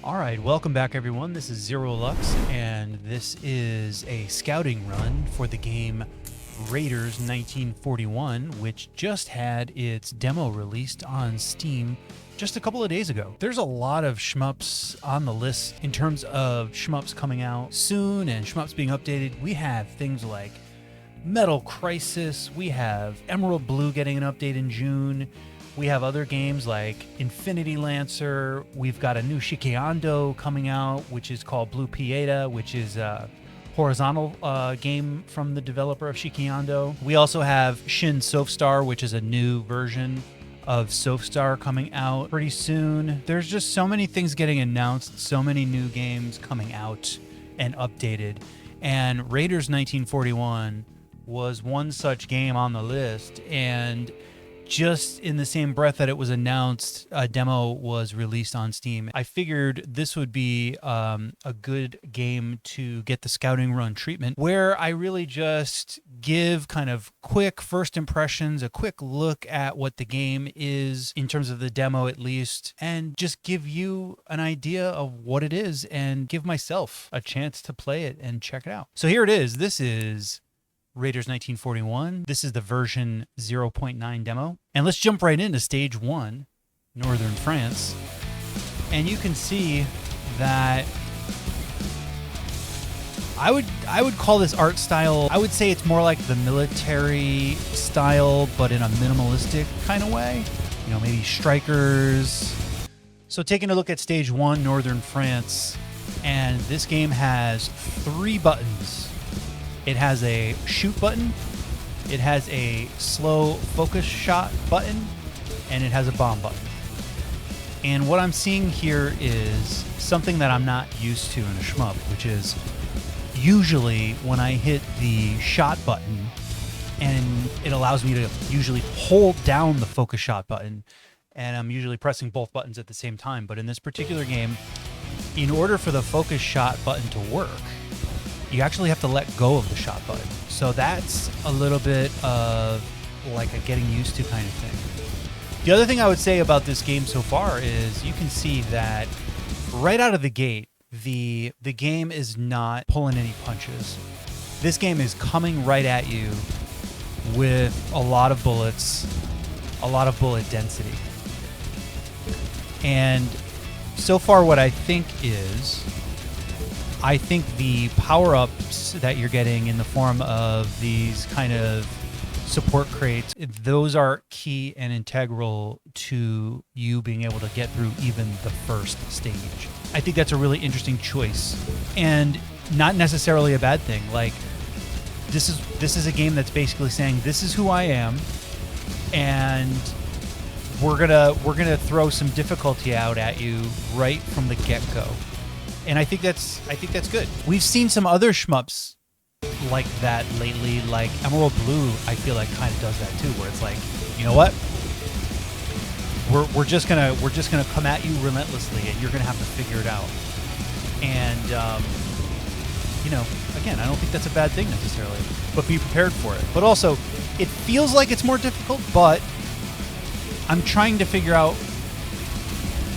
All right, welcome back everyone. This is Zirolux, and this is a scouting run for the game Raiders 1941, which just had its demo released on Steam just a couple of days ago. There's a lot of shmups on the list in terms of shmups coming out soon and shmups being updated. We have things like Metal Crisis, we have Emerald Blue getting an update in June. We have other games like Infinity Lancer. We've got a new Shikiando coming out, which is called Blue Pieta, which is a horizontal game from the developer of Shikiando. We also have Shin Sofstar, which is a new version of Sofstar coming out pretty soon. There's just so many things getting announced, so many new games coming out and updated. And Raiders 1941 was one such game on the list, and just in the same breath that it was announced, a demo was released on Steam. I figured this would be a good game to get the scouting run treatment, where I really just give kind of quick first impressions, a quick look at what the game is in terms of the demo at least, and just give you an idea of what it is and give myself a chance to play it and check it out. So here it is. This is Raiders 1941. This is the version 0.9 demo. And let's jump right into stage 1, Northern France. And you can see that I would call this art style, I would say it's more like the military style, but in a minimalistic kind of way. You know, maybe strikers. So taking a look at stage 1, Northern France, and this game has 3 buttons. It has a shoot button, it has a slow focus shot button, and it has a bomb button. And what I'm seeing here is something that I'm not used to in a shmup, which is usually when I hit the shot button, and it allows me to usually hold down the focus shot button, and I'm usually pressing both buttons at the same time. But in this particular game, in order for the focus shot button to work, you actually have to let go of the shot button. So that's a little bit of like a getting used to kind of thing. The other thing I would say about this game so far is you can see that right out of the gate, the game is not pulling any punches. This game is coming right at you with a lot of bullets, a lot of bullet density. And so far what I think is, I think the power-ups that you're getting in the form of these kind of support crates, those are key and integral to you being able to get through even the first stage. I think that's a really interesting choice, and not necessarily a bad thing. Like, this is a game that's basically saying, this is who I am, and we're gonna throw some difficulty out at you right from the get-go. And I think that's good. We've seen some other shmups like that lately, like Emerald Blue. I feel like kind of does that too, where it's like, you know what? We're just gonna come at you relentlessly, and you're gonna have to figure it out. And you know, again, I don't think that's a bad thing necessarily, but be prepared for it. But also, it feels like it's more difficult, but I'm trying to figure out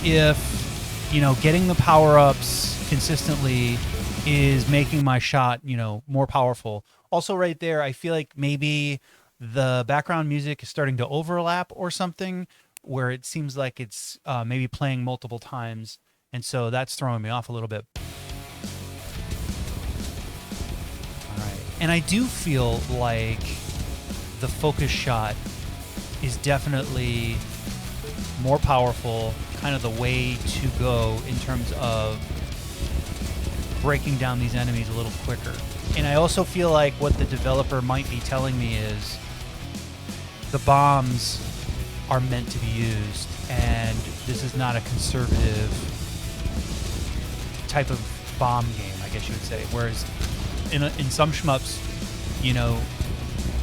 if, you know, getting the power-ups consistently is making my shot, you know, more powerful. Also right there, I feel like maybe the background music is starting to overlap or something, where it seems like it's maybe playing multiple times, and so that's throwing me off a little bit. All right. And I do feel like the focus shot is definitely more powerful, kind of the way to go in terms of breaking down these enemies a little quicker. And I also feel like what the developer might be telling me is the bombs are meant to be used, and this is not a conservative type of bomb game, I guess you would say. Whereas in some shmups, you know,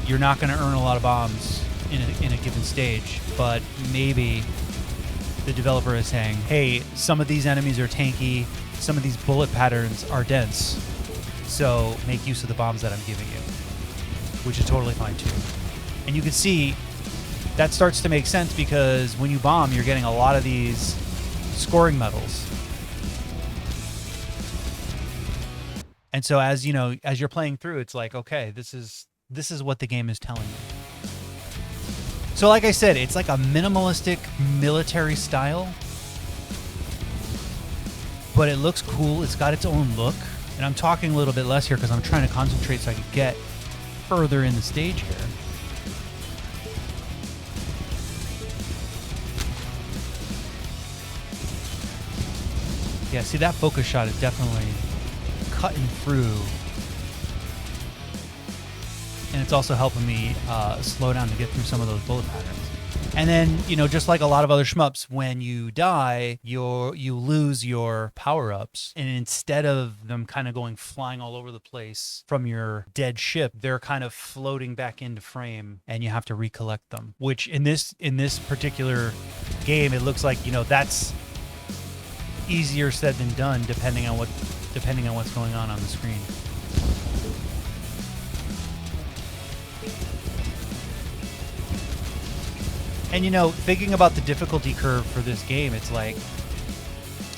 you're not going to earn a lot of bombs in a given stage, but maybe the developer is saying, hey, some of these enemies are tanky, some of these bullet patterns are dense, so make use of the bombs that I'm giving you, which is totally fine too. And you can see that starts to make sense, because when you bomb, you're getting a lot of these scoring medals. And so as you know, as you're playing through, it's like, okay, this is what the game is telling you. So like I said, it's like a minimalistic military style, but it looks cool. It's got its own look. And I'm talking a little bit less here because I'm trying to concentrate so I can get further in the stage here. Yeah, see, that focus shot is definitely cutting through. And it's also helping me slow down to get through some of those bullet patterns. And then, you know, just like a lot of other shmups, when you die, you lose your power-ups. And instead of them kind of going flying all over the place from your dead ship, they're kind of floating back into frame, and you have to recollect them. Which in this particular game, it looks like, you know, that's easier said than done, depending on what's going on the screen. And you know, thinking about the difficulty curve for this game, it's like,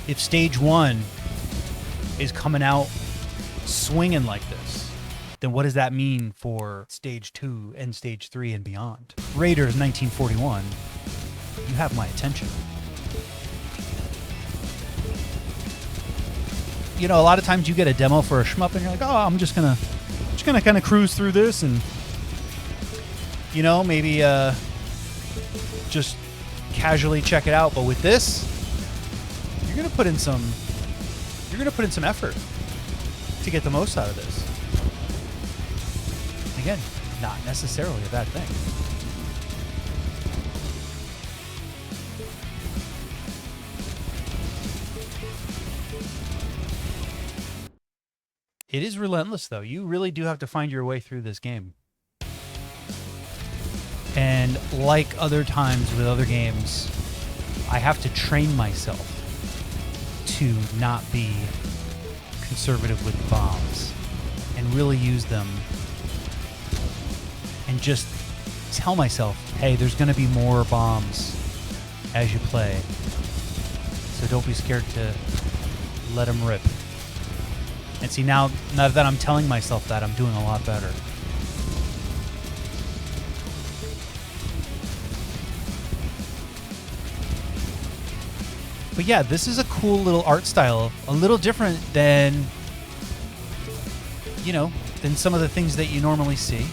if stage 1 is coming out swinging like this, then what does that mean for stage 2 and stage 3 and beyond? Raiders 1941, you have my attention. You know, a lot of times you get a demo for a shmup and you're like, oh, I'm just gonna kind of cruise through this and, you know, maybe just casually check it out. But with this, you're gonna put in some effort to get the most out of this. Again, not necessarily a bad thing. It is relentless, though. You really do have to find your way through this game. And like other times with other games, I have to train myself to not be conservative with bombs and really use them and just tell myself, hey, there's going to be more bombs as you play. So don't be scared to let them rip. And see, now that I'm telling myself that, I'm doing a lot better. But yeah, this is a cool little art style, a little different than, you know, than some of the things that you normally see.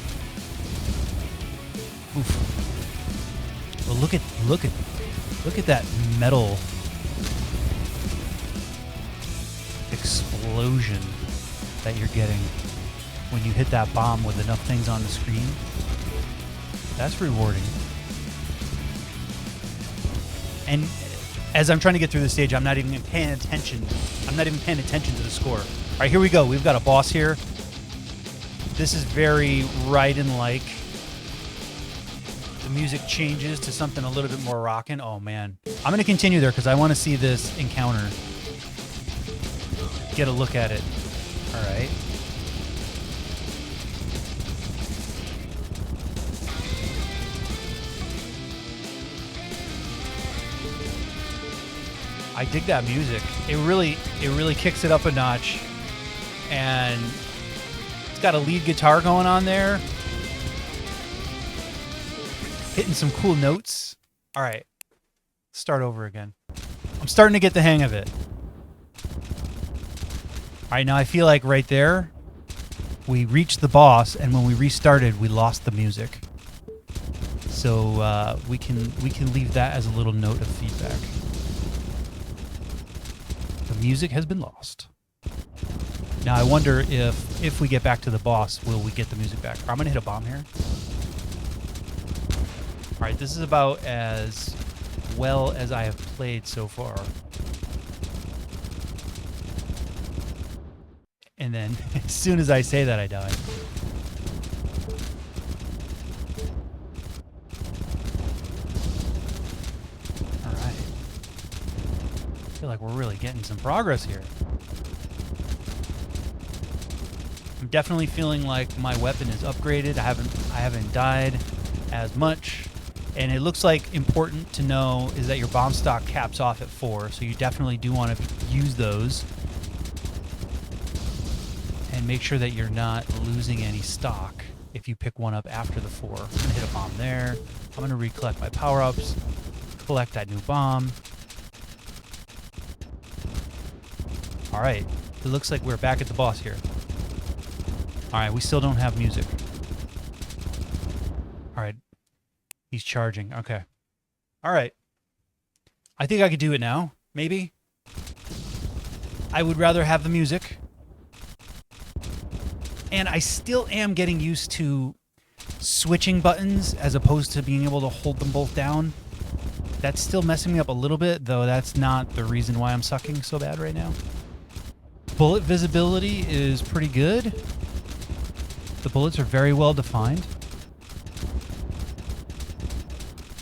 Oof. Well, look at that metal explosion that you're getting when you hit that bomb with enough things on the screen. That's rewarding. And as I'm trying to get through the stage, I'm not even paying attention. I'm not even paying attention to the score. All right, here we go. We've got a boss here. This is very Raiden-like. The music changes to something a little bit more rockin'. Oh, man. I'm going to continue there because I want to see this encounter. Get a look at it. All right. I dig that music. It really kicks it up a notch, and it's got a lead guitar going on there, hitting some cool notes. All right, start over again. I'm starting to get the hang of it. All right, now I feel like right there, we reached the boss, and when we restarted, we lost the music. So we can leave that as a little note of feedback. The music has been lost. Now I wonder if we get back to the boss, will we get the music back? I'm gonna hit a bomb here. All right, this is about as well as I have played so far. And then as soon as I say that, I die. I feel like we're really getting some progress here. I'm definitely feeling like my weapon is upgraded. I haven't died as much. And it looks like important to know is that your bomb stock caps off at 4, so you definitely do want to use those. And and make sure that you're not losing any stock if you pick one up after the 4. I'm going to hit a bomb there. I'm going to recollect my power-ups, collect that new bomb. All right, it looks like we're back at the boss here. All right, we still don't have music. All right, he's charging. Okay. All right. I think I could do it now, maybe. I would rather have the music. And I still am getting used to switching buttons as opposed to being able to hold them both down. That's still messing me up a little bit, though that's not the reason why I'm sucking so bad right now. Bullet visibility is pretty good. The bullets are very well defined.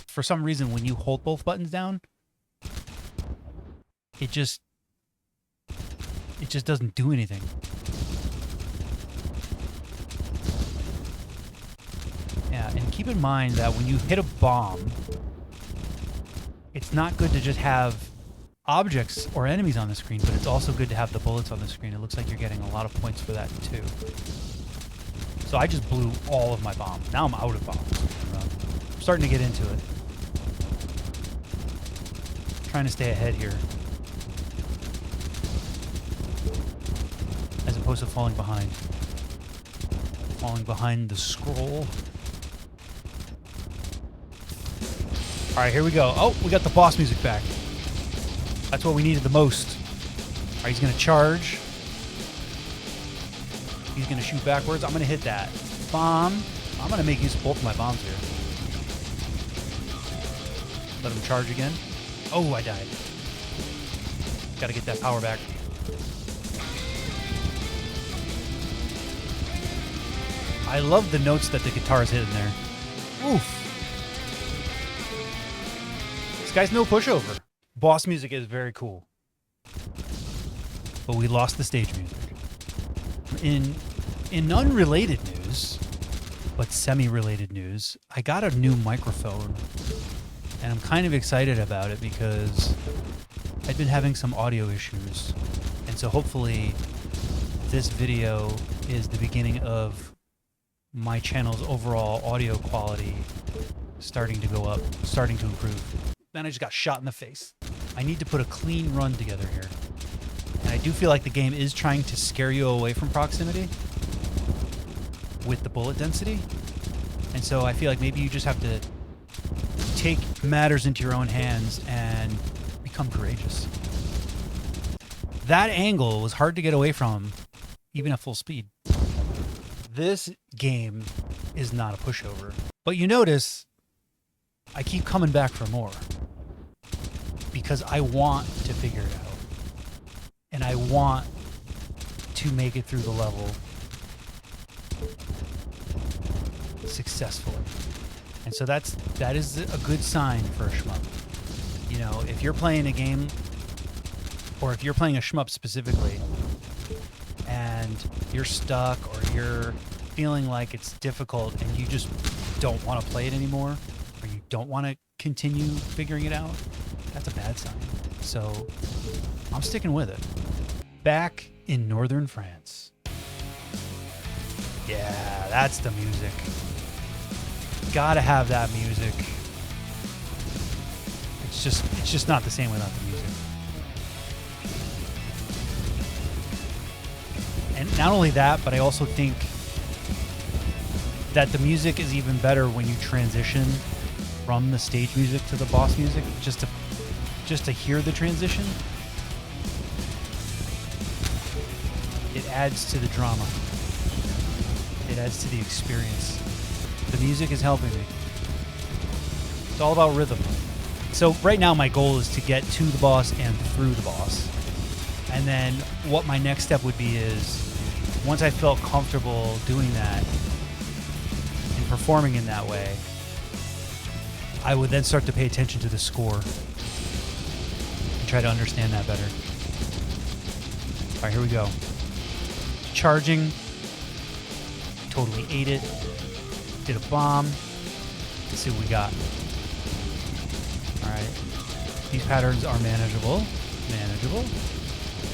For some reason, when you hold both buttons down, it just doesn't do anything. Yeah, and keep in mind that when you hit a bomb, it's not good to just have objects or enemies on the screen, but it's also good to have the bullets on the screen. It looks like you're getting a lot of points for that too. So I just blew all of my bombs. Now I'm out of bombs. I'm starting to get into it. Trying to stay ahead here, as opposed to falling behind. Falling behind the scroll. All right, here we go. Oh, we got the boss music back. That's what we needed the most. All right, he's gonna charge. He's gonna shoot backwards. I'm gonna hit that bomb. I'm gonna make use of both of my bombs here. Let him charge again. Oh, I died. Gotta get that power back. I love the notes that the guitar's hitting there. Oof. This guy's no pushover. Boss music is very cool. But we lost the stage music. In unrelated news, but semi-related news, I got a new microphone. And I'm kind of excited about it because I've been having some audio issues. And so hopefully this video is the beginning of my channel's overall audio quality starting to go up, starting to improve. Then I just got shot in the face. I need to put a clean run together here. And I do feel like the game is trying to scare you away from proximity with the bullet density. And so I feel like maybe you just have to take matters into your own hands and become courageous. That angle was hard to get away from, even at full speed. This game is not a pushover. But you notice, I keep coming back for more. Because I want to figure it out. And I want to make it through the level successfully. And so that is a good sign for a shmup. You know, if you're playing a game, or if you're playing a shmup specifically, and you're stuck, or you're feeling like it's difficult, and you just don't want to play it anymore, or you don't want to continue figuring it out, that's a bad sign. So I'm sticking with it. Back in northern France. Yeah, that's the music. Gotta have that music. It's just not the same without the music. And not only that, but I also think that the music is even better when you transition from the stage music to the boss music, just to hear the transition. It adds to the drama. It adds to the experience. The music is helping me. It's all about rhythm. So right now my goal is to get to the boss and through the boss. And then what my next step would be is, once I felt comfortable doing that and performing in that way, I would then start to pay attention to the score and try to understand that better. All right, here we go. Charging. Totally ate it. Did a bomb. Let's see what we got. All right. These patterns are manageable. Manageable.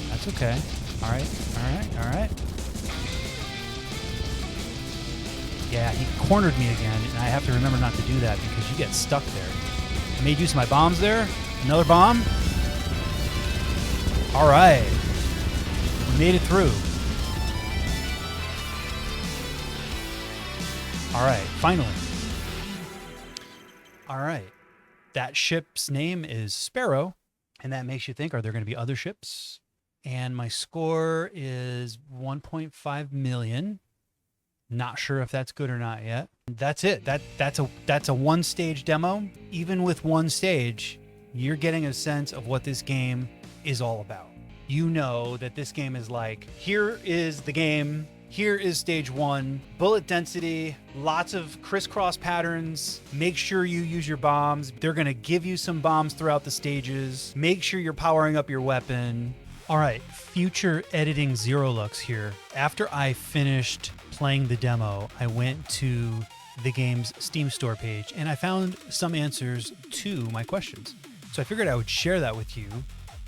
That's okay. All right. All right. All right. Yeah, he cornered me again, and I have to remember not to do that because you get stuck there. I made use of my bombs there. Another bomb. All right. We made it through. All right, finally. All right. That ship's name is Sparrow, and that makes you think, are there going to be other ships? And my score is 1.5 million. Not sure if that's good or not yet. That's it. That's a one-stage demo. Even with one stage, you're getting a sense of what this game is all about. You know that this game is like, here is the game. Here is stage 1, bullet density, lots of crisscross patterns. Make sure you use your bombs. They're gonna give you some bombs throughout the stages. Make sure you're powering up your weapon. All right, future editing Zirolux here. After I finished playing the demo, I went to the game's Steam store page and I found some answers to my questions. So I figured I would share that with you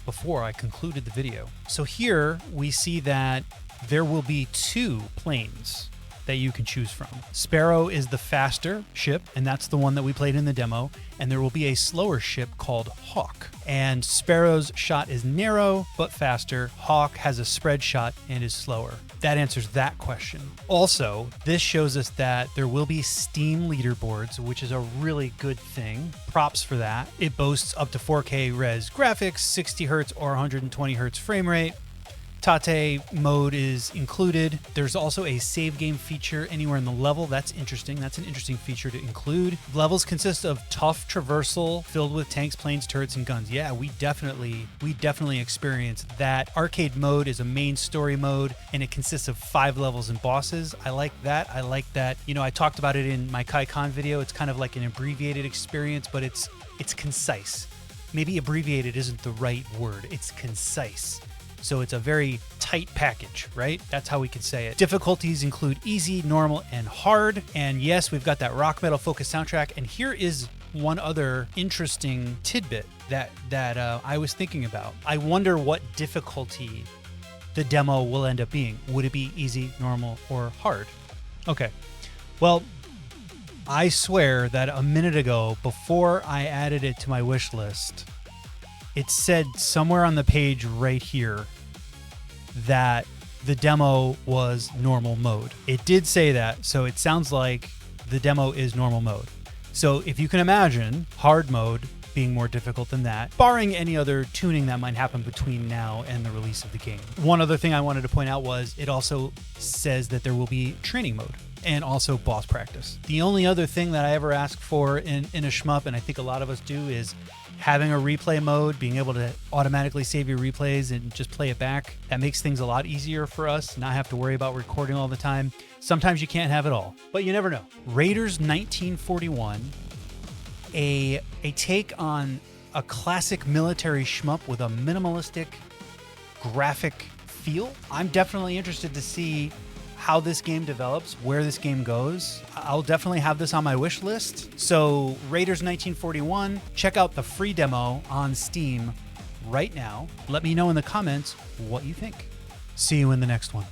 before I concluded the video. So here we see that there will be 2 planes that you can choose from. Sparrow is the faster ship, and that's the one that we played in the demo. And there will be a slower ship called Hawk. And Sparrow's shot is narrow, but faster. Hawk has a spread shot and is slower. That answers that question. Also, this shows us that there will be Steam leaderboards, which is a really good thing. Props for that. It boasts up to 4K res graphics, 60 Hz or 120 Hz frame rate. Tate mode is included. There's also a save game feature anywhere in the level. That's interesting. That's an interesting feature to include. Levels consist of tough traversal filled with tanks, planes, turrets, and guns. Yeah, we definitely experienced that. Arcade mode is a main story mode, and it consists of 5 levels and bosses. I like that. You know, I talked about it in my KaiCon video. It's kind of like an abbreviated experience, but it's concise. Maybe abbreviated isn't the right word. It's concise. So it's a very tight package, right? That's how we can say it. Difficulties include easy, normal, and hard. And yes, we've got that rock metal focused soundtrack. And here is one other interesting tidbit that I was thinking about. I wonder what difficulty the demo will end up being. Would it be easy, normal, or hard? Okay. Well, I swear that a minute ago, before I added it to my wish list, it said somewhere on the page right here that the demo was normal mode. It did say that, so it sounds like the demo is normal mode. So if you can imagine hard mode being more difficult than that, barring any other tuning that might happen between now and the release of the game. One other thing I wanted to point out was it also says that there will be training mode and also boss practice. The only other thing that I ever ask for in a shmup, and I think a lot of us do, is having a replay mode, being able to automatically save your replays and just play it back. That makes things a lot easier for us, not have to worry about recording all the time. Sometimes you can't have it all, but you never know. Raiders 1941, a take on a classic military shmup with a minimalistic graphic feel. I'm definitely interested to see how this game develops, where this game goes. I'll definitely have this on my wish list. So Raiders 1941, check out the free demo on Steam right now. Let me know in the comments what you think. See you in the next one.